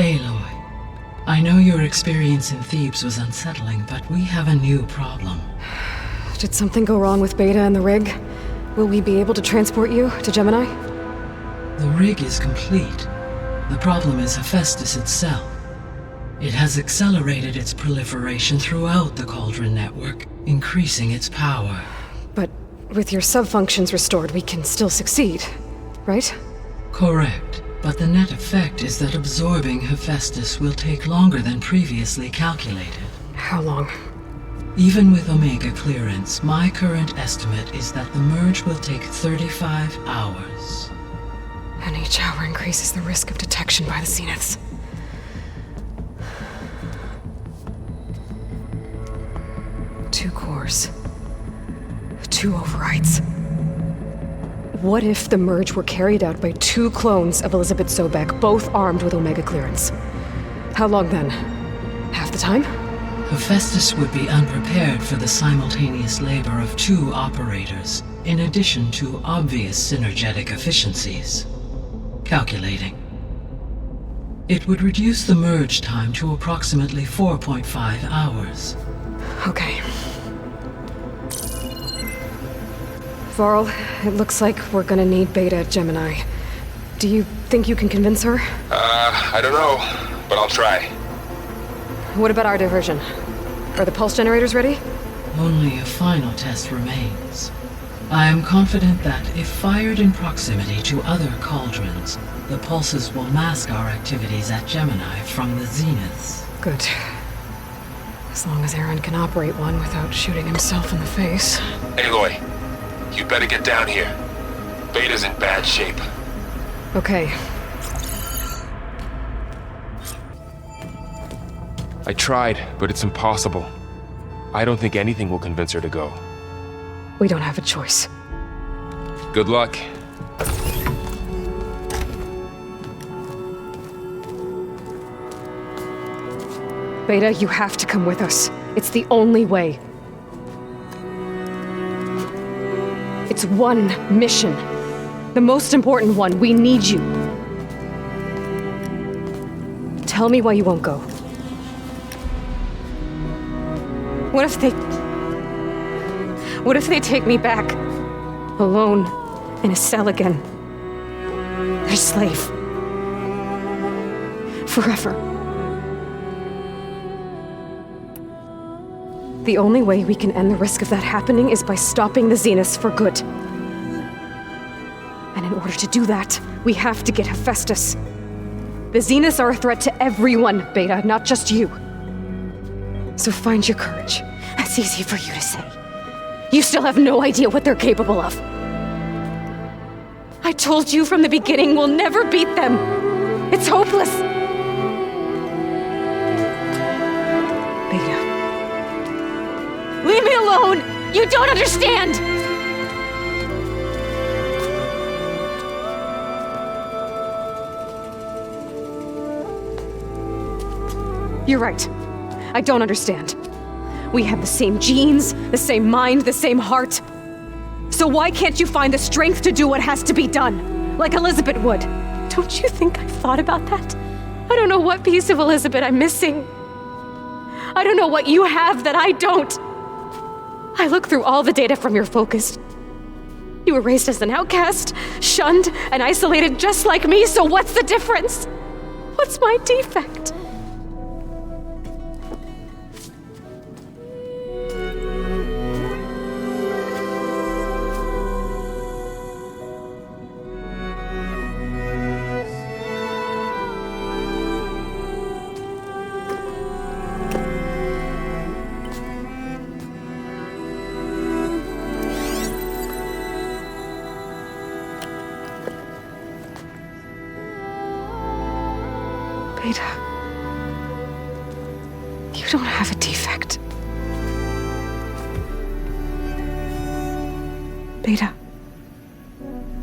Aloy, I know your experience in Thebes was unsettling, but we have a new problem. Did something go wrong with Beta and the rig? Will we be able to transport you to Gemini? The rig is complete. The problem is Hephaestus itself. It has accelerated its proliferation throughout the Cauldron network, increasing its power. But with your sub-functions restored, we can still succeed, right? Correct, but the net effect is that absorbing Hephaestus will take longer than previously calculated. How long? Even with Omega clearance, my current estimate is that the merge will take 35 hours. And each hour increases the risk of detection by the Zeniths. Two cores. Two overrides. What if the merge were carried out by two clones of Elizabeth Sobek, both armed with Omega clearance? How long then? Half the time? Hephaestus would be unprepared for the simultaneous labor of two operators, in addition to obvious synergetic efficiencies. Calculating. It would reduce the merge time to approximately 4.5 hours. Okay. Varl, it looks like we're gonna need Beta at Gemini. Do you think you can convince her? I don't know, but I'll try. What about our diversion? Are the pulse generators ready? Only a final test remains. I am confident that if fired in proximity to other cauldrons, the pulses will mask our activities at Gemini from the Zeniths. Good. As long as Aaron can operate one without shooting himself in the face. Aloy, you better get down here. Beta's in bad shape. Okay. I tried, but it's impossible. I don't think anything will convince her to go. We don't have a choice. Good luck. Beta, you have to come with us. It's the only way. It's one mission. The most important one. We need you. Tell me why you won't go. What if they take me back? Alone, in a cell again. Their slave. Forever. The only way we can end the risk of that happening is by stopping the Zeniths for good. And in order to do that, we have to get Hephaestus. The Zeniths are a threat to everyone, Beta, not just you. So find your courage. That's easy for you to say. You still have no idea what they're capable of. I told you from the beginning we'll never beat them. It's hopeless. Beta. Leave me alone! You don't understand! You're right. I don't understand. We have the same genes, the same mind, the same heart. So why can't you find the strength to do what has to be done? Like Elizabeth would. Don't you think I've thought about that? I don't know what piece of Elizabeth I'm missing. I don't know what you have that I don't. I look through all the data from your focus. You were raised as an outcast, shunned, and isolated just like me, so what's the difference? What's my defect? Beta, you don't have a defect. Beta,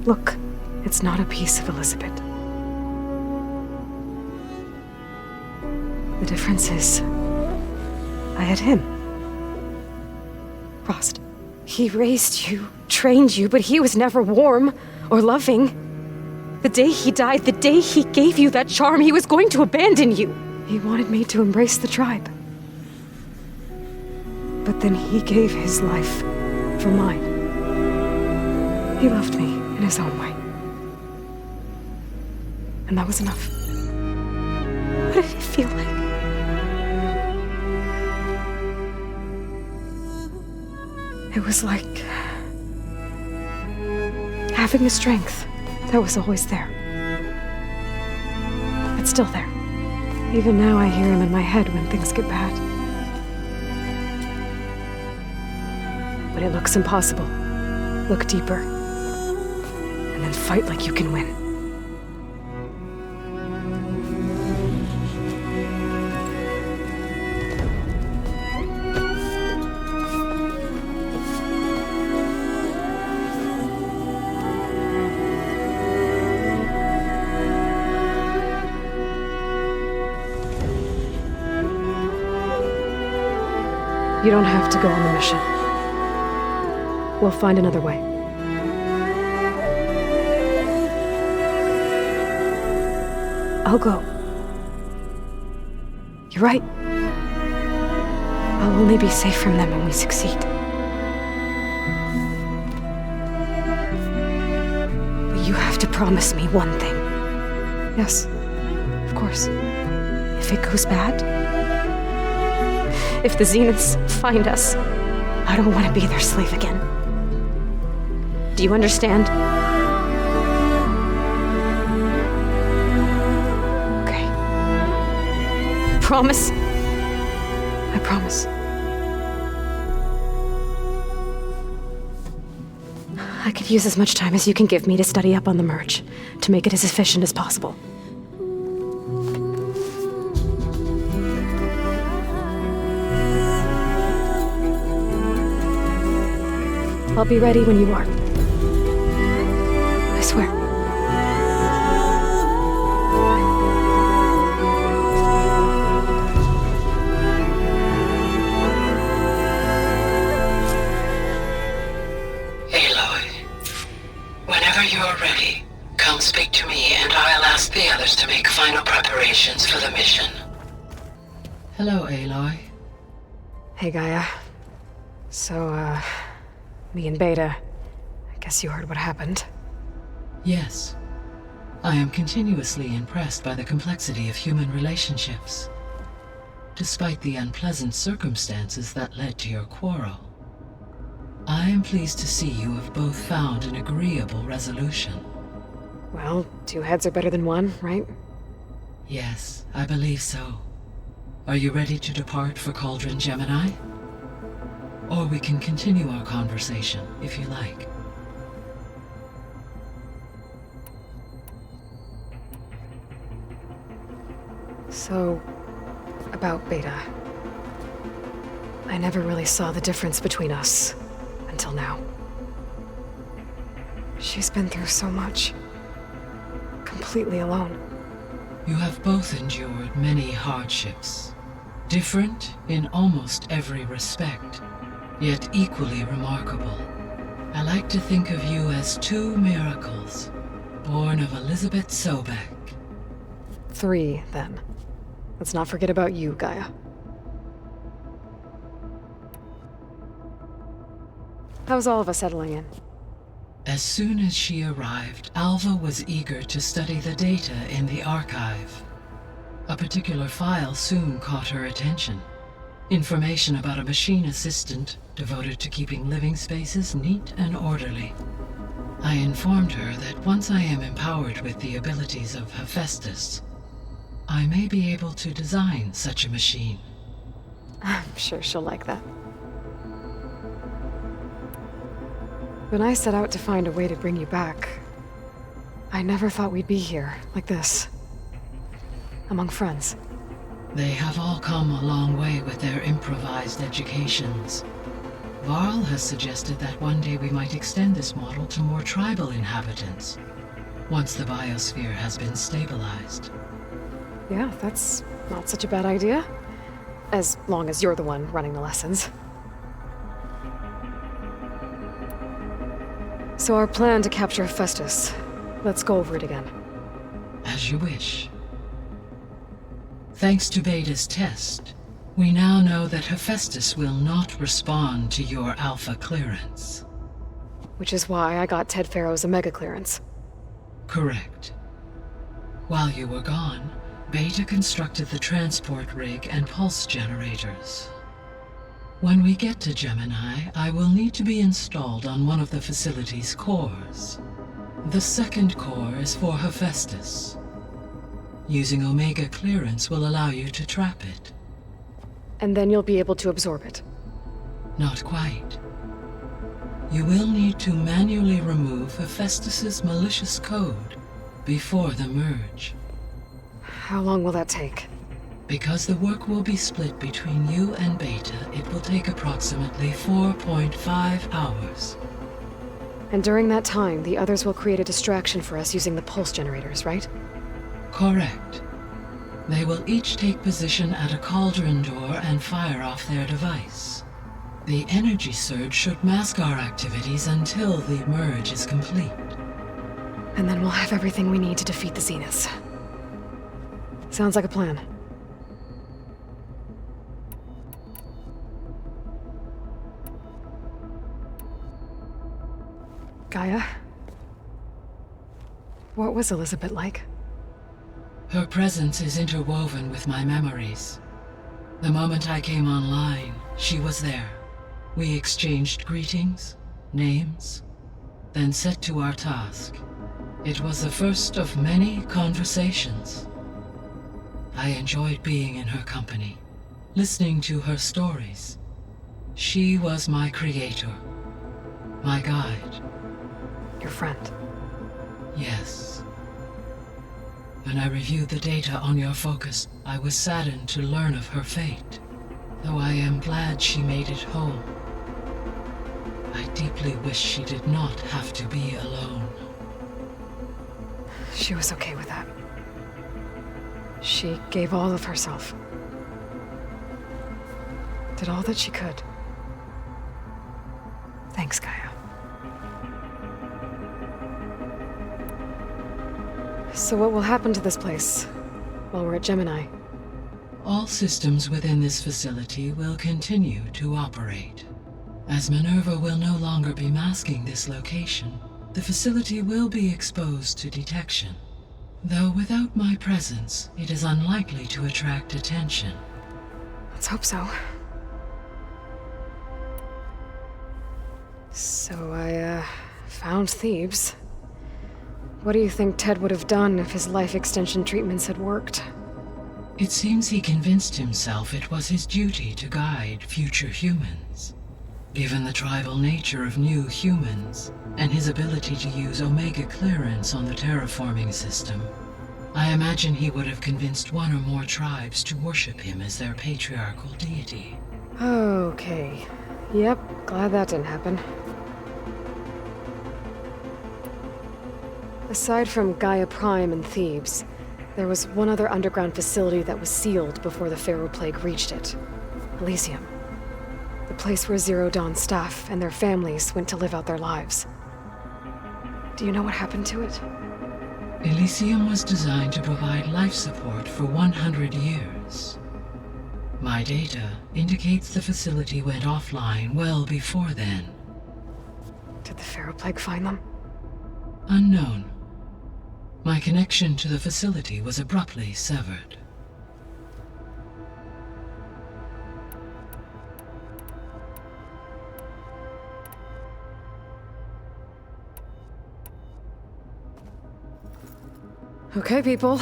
look, it's not a piece of Elizabeth. The difference is, I had him. Rost. He raised you, trained you, but he was never warm or loving. The day he died, the day he gave you that charm, he was going to abandon you. He wanted me to embrace the tribe. But then he gave his life for mine. He loved me in his own way. And that was enough. What did it feel like? It was like having a strength that was always there. It's still there. Even now I hear him in my head when things get bad. When it looks impossible, look deeper. And then fight like you can win. You don't have to go on the mission. We'll find another way. I'll go. You're right. I'll only be safe from them when we succeed. But you have to promise me one thing. Yes, of course. If it goes bad, if the Zeniths find us, I don't want to be their slave again. Do you understand? Okay. Promise? I promise. I could use as much time as you can give me to study up on the merge, to make it as efficient as possible. I'll be ready when you are. I swear. Aloy, whenever you are ready, come speak to me and I'll ask the others to make final preparations for the mission. Hello, Aloy. Hey, Gaia. So, me and Beta, I guess you heard what happened. Yes. I am continuously impressed by the complexity of human relationships. Despite the unpleasant circumstances that led to your quarrel, I am pleased to see you have both found an agreeable resolution. Well, 2 heads are better than 1, right? Yes, I believe so. Are you ready to depart for Cauldron Gemini? Or we can continue our conversation, if you like. So, about Beta. I never really saw the difference between us, until now. She's been through so much. Completely alone. You have both endured many hardships. Different in almost every respect, yet equally remarkable. I like to think of you as 2 miracles, born of Elizabeth Sobek. 3, then. Let's not forget about you, Gaia. How's all of us settling in? As soon as she arrived, Alva was eager to study the data in the archive. A particular file soon caught her attention. Information about a machine assistant devoted to keeping living spaces neat and orderly. I informed her that once I am empowered with the abilities of Hephaestus, I may be able to design such a machine. I'm sure she'll like that. When I set out to find a way to bring you back, I never thought we'd be here, like this. Among friends. They have all come a long way with their improvised educations. Varl has suggested that one day we might extend this model to more tribal inhabitants, once the biosphere has been stabilized. Yeah, that's not such a bad idea. As long as you're the one running the lessons. So our plan to capture Hephaestus, Let's go over it again. As you wish. Thanks to Beta's test, we now know that Hephaestus will not respond to your Alpha clearance. Which is why I got Ted Farrow's Omega clearance. Correct. While you were gone, Beta constructed the transport rig and pulse generators. When we get to Gemini, I will need to be installed on one of the facility's cores. The second core is for Hephaestus. Using Omega clearance will allow you to trap it. And then you'll be able to absorb it. Not quite. You will need to manually remove Hephaestus's malicious code before the merge. How long will that take? Because the work will be split between you and Beta, it will take approximately 4.5 hours. And during that time, the others will create a distraction for us using the pulse generators, right? Correct. They will each take position at a cauldron door and fire off their device. The energy surge should mask our activities until the merge is complete. And then we'll have everything we need to defeat the Zeniths. Sounds like a plan. Gaia? What was Elizabeth like? Her presence is interwoven with my memories. The moment I came online, she was there. We exchanged greetings, names, then set to our task. It was the first of many conversations. I enjoyed being in her company, listening to her stories. She was my creator, my guide. Your friend. Yes. When I reviewed the data on your focus, I was saddened to learn of her fate, though I am glad she made it home. I deeply wish she did not have to be alone. She was okay with that. She gave all of herself. Did all that she could. Thanks, Gaia. So what will happen to this place while we're at Gemini? All systems within this facility will continue to operate. As Minerva will no longer be masking this location, the facility will be exposed to detection. Though without my presence, it is unlikely to attract attention. Let's hope so. So I, found Thebes. What do you think Ted would have done if his life extension treatments had worked? It seems he convinced himself it was his duty to guide future humans. Given the tribal nature of new humans, and his ability to use Omega clearance on the terraforming system, I imagine he would have convinced one or more tribes to worship him as their patriarchal deity. Okay. Yep, glad that didn't happen. Aside from Gaia Prime and Thebes, there was one other underground facility that was sealed before the Pharaoh Plague reached it. Elysium. The place where Zero Dawn staff and their families went to live out their lives. Do you know what happened to it? Elysium was designed to provide life support for 100 years. My data indicates the facility went offline well before then. Did the Pharaoh Plague find them? Unknown. My connection to the facility was abruptly severed. Okay, people.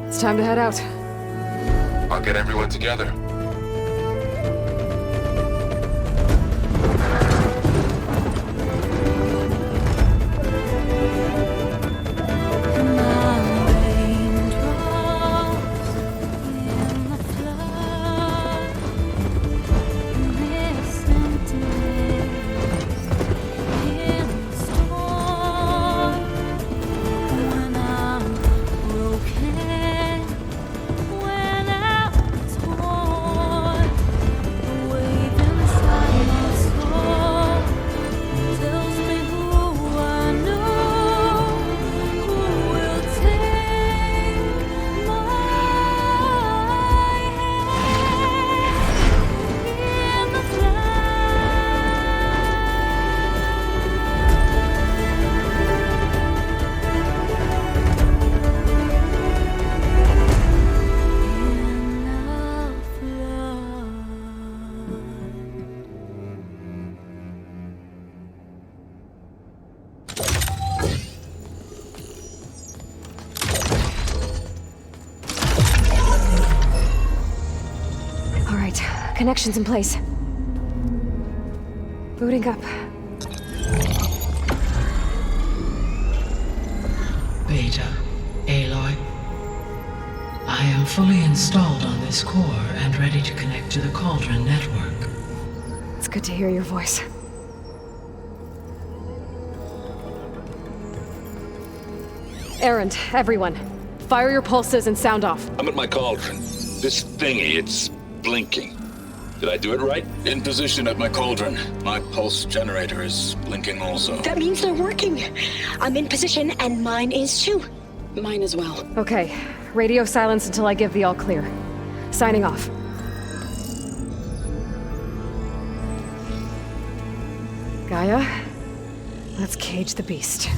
It's time to head out. I'll get everyone together. When I was torn Connection's in place. Booting up. Beta, Aloy. I am fully installed on this core and ready to connect to the Cauldron network. It's good to hear your voice. Errand, everyone. Fire your pulses and sound off. I'm at my cauldron. This thingy, it's blinking. Did I do it right? In position at my cauldron. My pulse generator is blinking also. That means they're working. I'm in position, and mine is too. Mine as well. Okay. Radio silence until I give the all clear. Signing off. Gaia, let's cage the beast.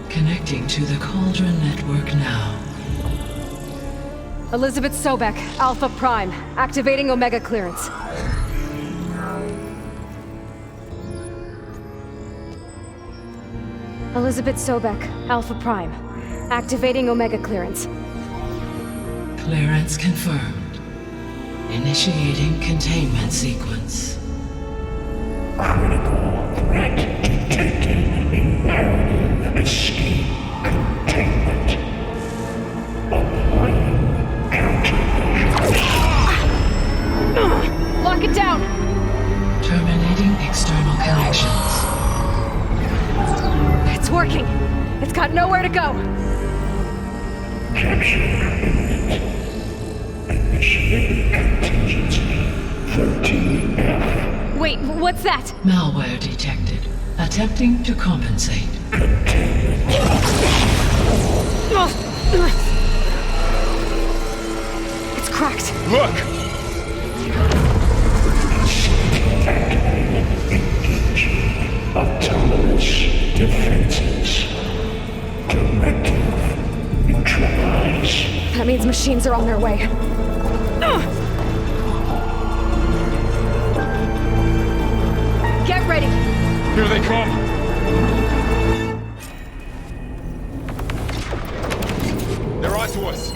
Connecting to the Cauldron network now. Elizabeth Sobek, Alpha Prime, activating Omega clearance. Elizabeth Sobek, Alpha Prime, activating Omega clearance. Clearance confirmed. Initiating containment sequence. Critical threat detected. Imperative escape containment. Applying countermeasures. Lock it down! Terminating external connections. It's working! It's got nowhere to go! Capture imminent. Initiating contingency 13F. Wait, what's that? Malware detected. Attempting to compensate. It's cracked. Look! Engaging autonomous defenses. Directive. Neutralize. That means machines are on their way. Get ready! Here they come! They're onto us!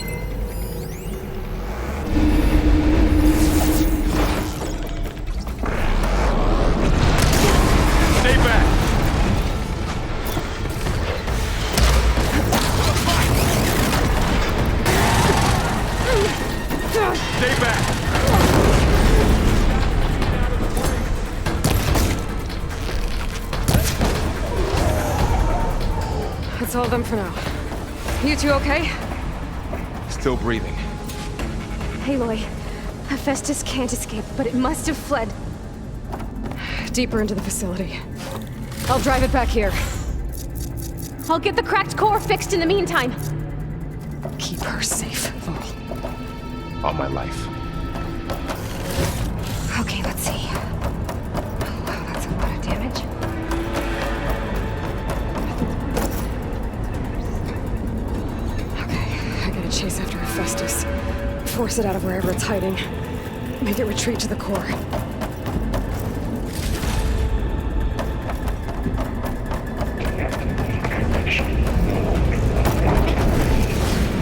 Stay back! Stay back! That's all of them for now. You two okay? Still breathing. Aloy, Hephaestus can't escape, but it must have fled deeper into the facility. I'll drive it back here. I'll get the cracked core fixed in the meantime. Keep her safe, Vol. On my life. Okay, let's see. Oh, wow, that's a lot of damage. Okay, I gotta chase after Hephaestus. Force it out of wherever it's hiding. Make it retreat to the core.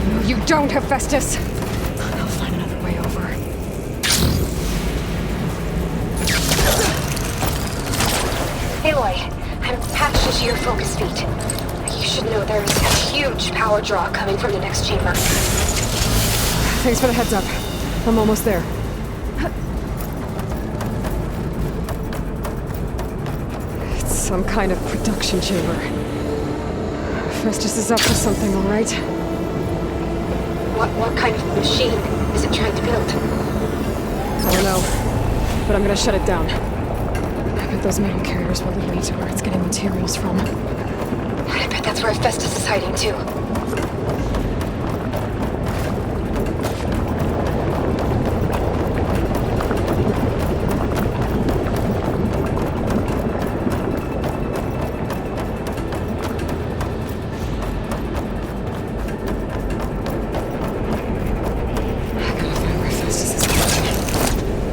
No, you don't, Hephaestus! I'll find another way over. Aloy, I'm patched into your focus feed. You should know there's a huge power draw coming from the next chamber. Thanks for the heads up. I'm almost there. It's some kind of production chamber. Festus is up to something, all right? What kind of machine is it trying to build? I don't know, but I'm gonna shut it down. I bet those metal carriers will lead me to where it's getting materials from. I bet that's where Festus is hiding too.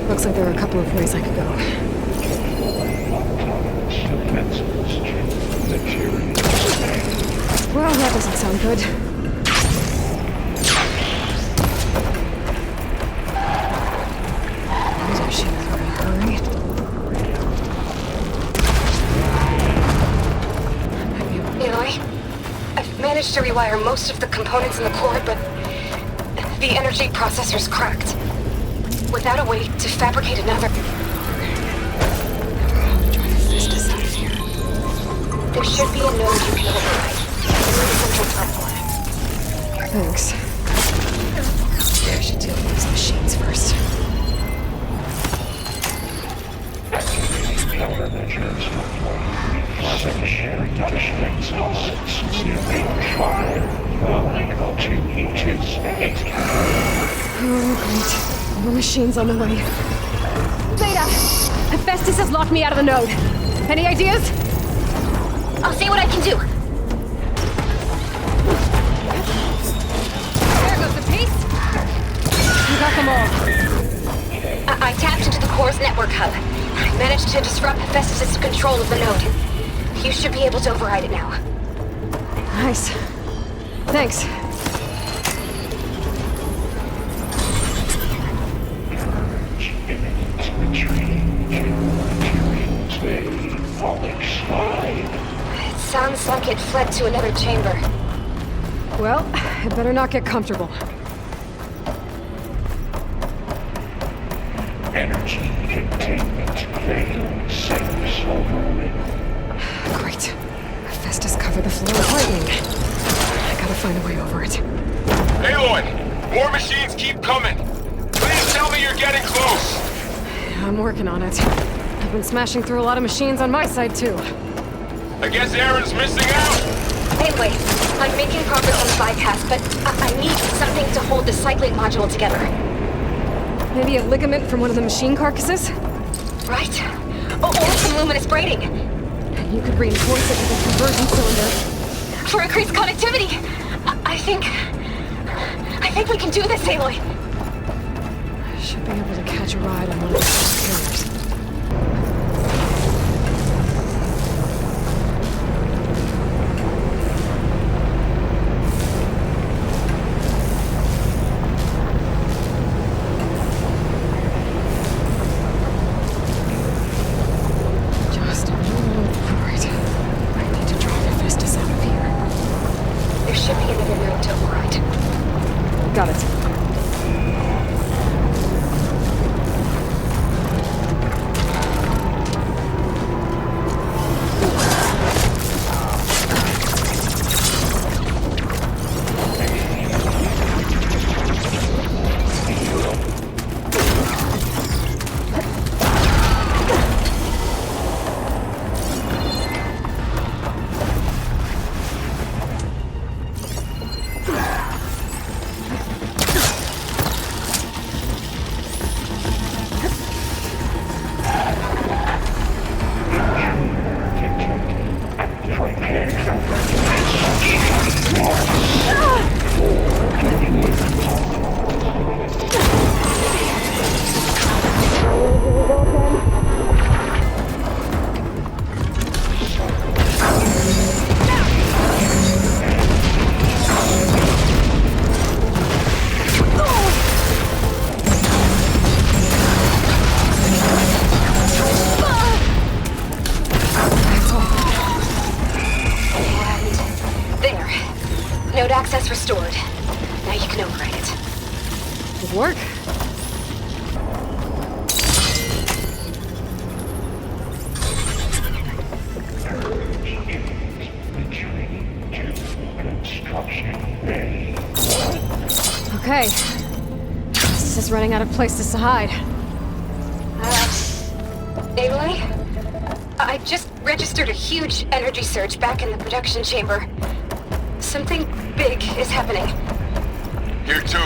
Looks like there are a couple of ways I could go. Well, that doesn't sound good. managed to rewire most of the components in the core, but the energy processor's cracked. Without a way to fabricate another... There should be a node you can override. Near the central platform. Thanks. I should deal with these machines first. Countermeasures reflection defenses. Zero trial. Equal to each's Oh, great. More machines on the way. Beta! Hephaestus has locked me out of the node. Any ideas? I'll see what I can do. There goes the piece. You got them all. I tapped into the core's network hub. I managed to disrupt Hephaestus' control of the node. You should be able to override it now. Nice. Thanks. It sounds like it fled to another chamber. Well, I better not get comfortable. energy containment fail safe overwhelming. Great. Hephaestus covered the floor with lightning. I gotta find a way over it. Aloy! More machines keep coming! Please tell me you're getting close! I'm working on it. I've been smashing through a lot of machines on my side, too. I guess Aaron's missing out! Anyway, I'm making progress on the bypass, but I need something to hold the cycling module together. Maybe a ligament from one of the machine carcasses? Right. Or some luminous braiding. You could reinforce it with a conversion cylinder. For increased connectivity! I think we can do this, Aloy. I should be able to catch a ride on one of the carriers. Got it. Node access restored. Now you can override it. Good work. Okay. This is running out of places to hide. Aloy? I just registered a huge energy surge back in the production chamber. Something big is happening. Here too.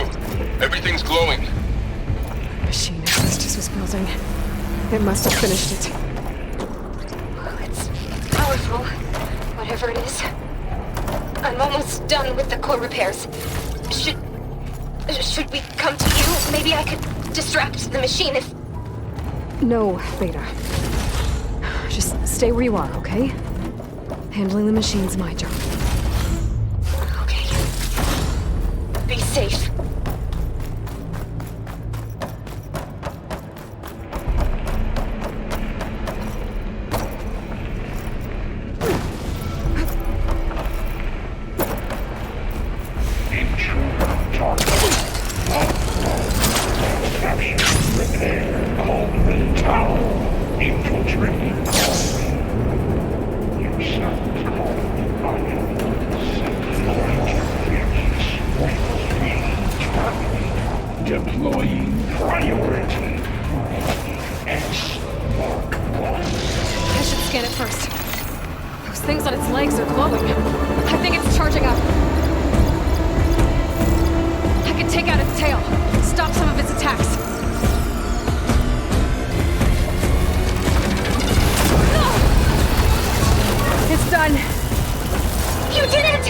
Everything's glowing. Machine Hephaestus was building. It must have finished it. Well, it's powerful, whatever it is. I'm almost done with the core repairs. Should we come to you? Maybe I could distract the machine if... No, Beta. Just stay where you are, okay? Handling the machine's my job. Okay. Be safe. Capture, repair, Cauldron Tower. Infiltrating Cauldron. You sound called by your deploying priority. X Mark 1. I should scan it first. Those things on its legs are glowing. I think it's charging up. I can take out its tail, stop some of its attacks. It's done. You did it!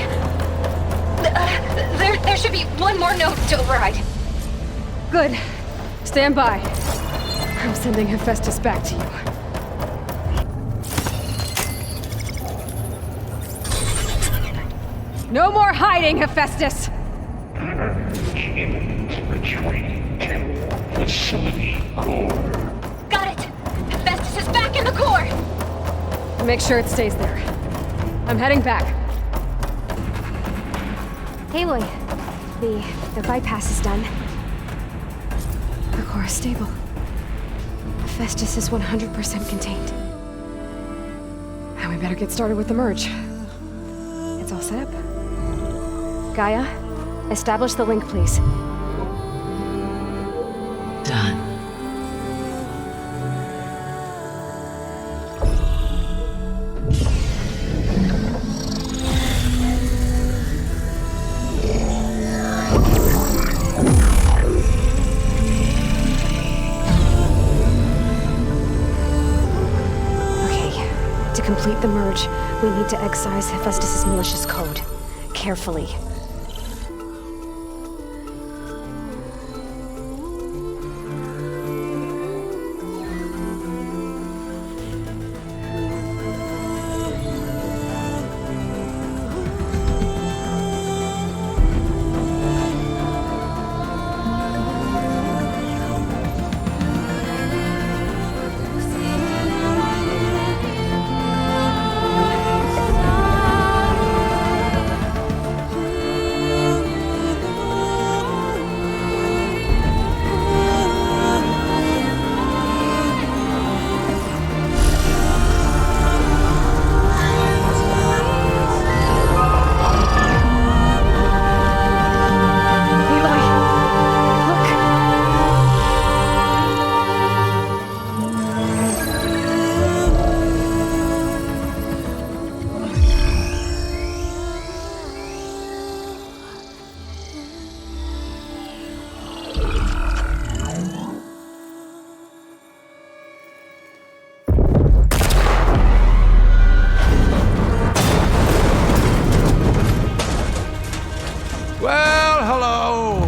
There should be one more note to override. Good. Stand by. I'm sending Hephaestus back to you. No more hiding, Hephaestus! Retreating to facility core. Got it! Hephaestus is back in the core! Make sure it stays there. I'm heading back. Aloy, the bypass is done. The core is stable. Hephaestus is 100% contained. Now we better get started with the merge. It's all set up. Gaia, establish the link, please. Done. To complete the merge, we need to excise Hephaestus' malicious code. Carefully.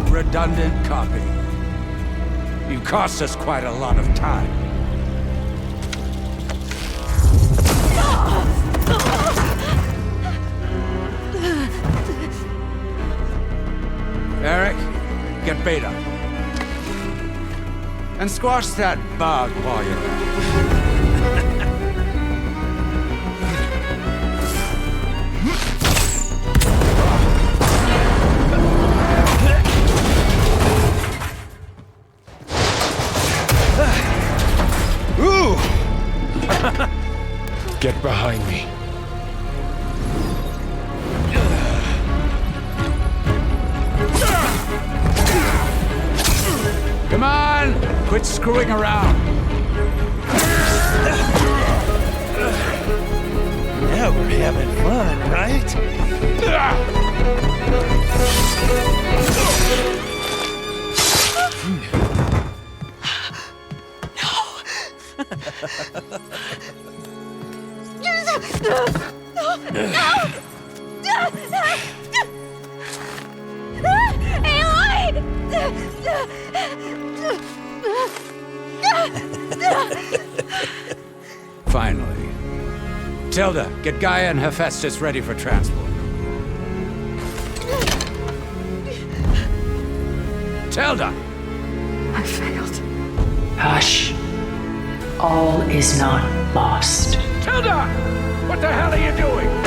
Redundant copy. You cost us quite a lot of time. Eric, get Beta. And squash that bug while you're at it. Get behind me. Come on! Quit screwing around. Now we're having fun, right? Finally. Tilda, get Gaia and Hephaestus ready for transport. Tilda! I failed. Hush. All is not lost. Tilda! What the hell are you doing?